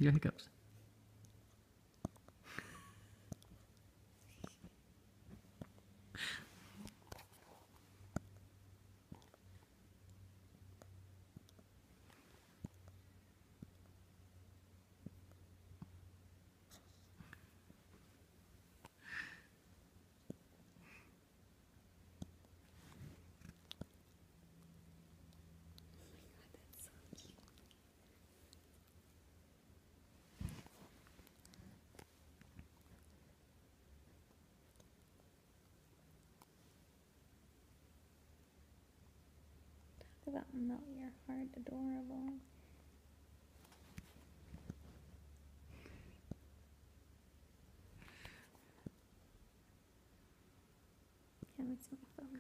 your hiccups. That's so cute. Talk about melt your heart, adorable. Here, let me see my phone.